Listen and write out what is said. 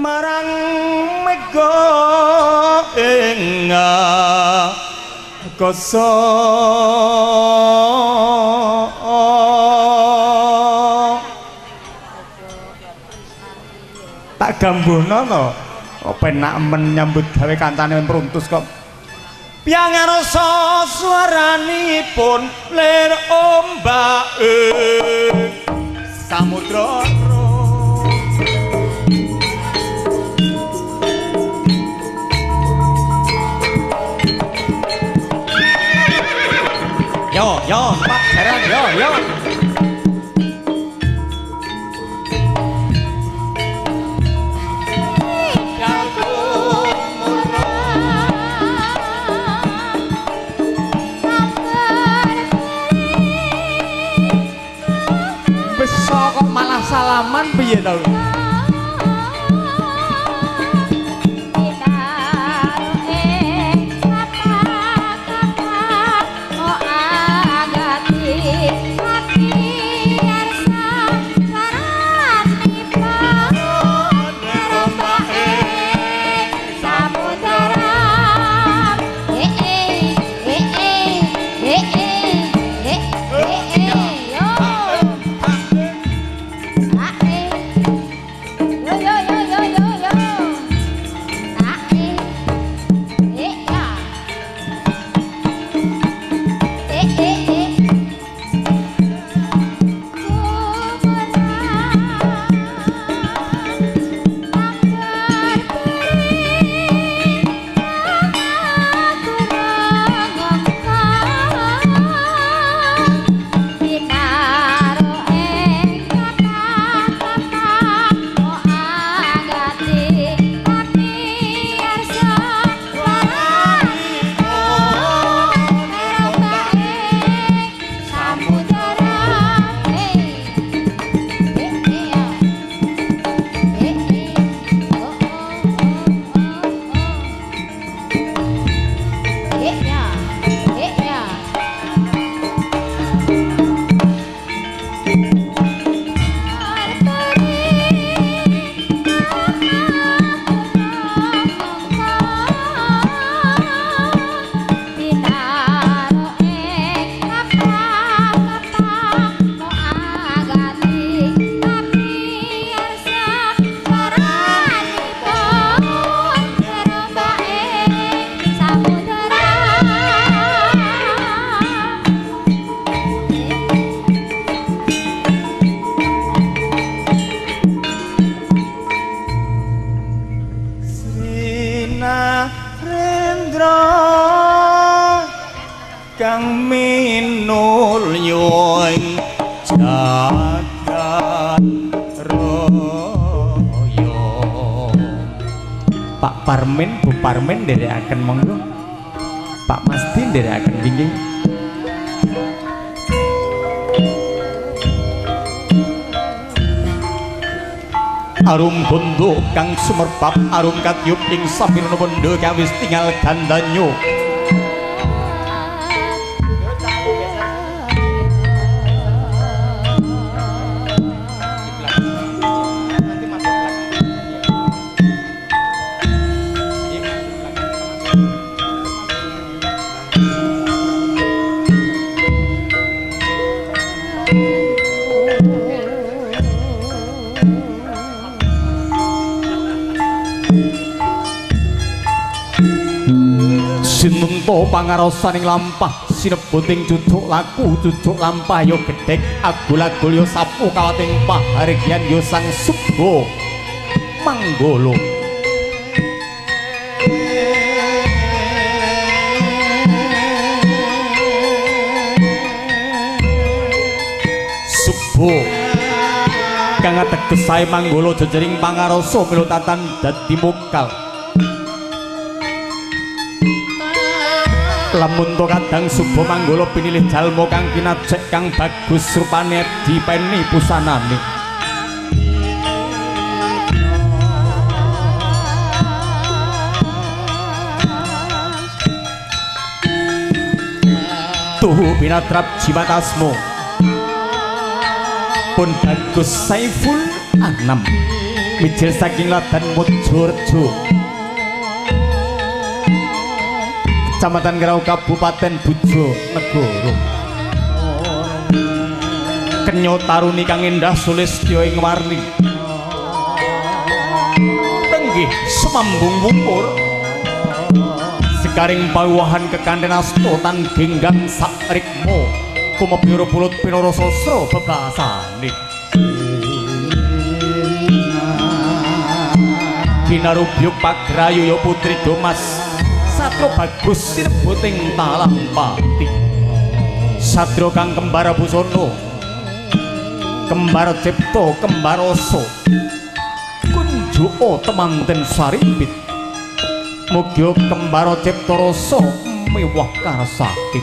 marang mega ing koso tak gambuhna to penak men nyambut gawe kancane pruntus kok piyangarsa swaranipun lir ombake samudra yo Pak Jaran yo kok malah salaman piye to kang minulya ing jagat raya Pak Parmin Bu Parmin nderekaken monggo Pak Masdi nderekaken nggih arum bondo kang sumerbab arum katyup ing sampirna bondo kawis tinggal gandanyo sinunta pangarosaning lampah sinebuting cucuk laku cucuk lampah yo gedhek agul-agul yo sapu kawating pahargyan yo sang subha manggala subha kang ateges sae manggala jejering pangarasa milutatan dadi mokal lamun to kadang subha manggala pinilih jalma kang kinajek kang bagus rupane dipeni pusanane tuhu pinatrap jiwatasmu pun bagus Saiful Anam mijil saking Ladan Mojorejo Kecamatan Grau Kabupaten Bojonegoro kenya taruni kang endah sulistya ing warni tenggih semambung wungkur sekaring pawuhan kekanten asta tan genggang sakrikma kumepira pulut pinara sasra bebasane Kinarubyuk Pagrayu ya putri Domas Satro bagus sinebuting Talampati Satro kang kembar busana kembar cipta kembar rasa kunjuka temanten sarimbit mugi kembar cipta rasa mewah karasake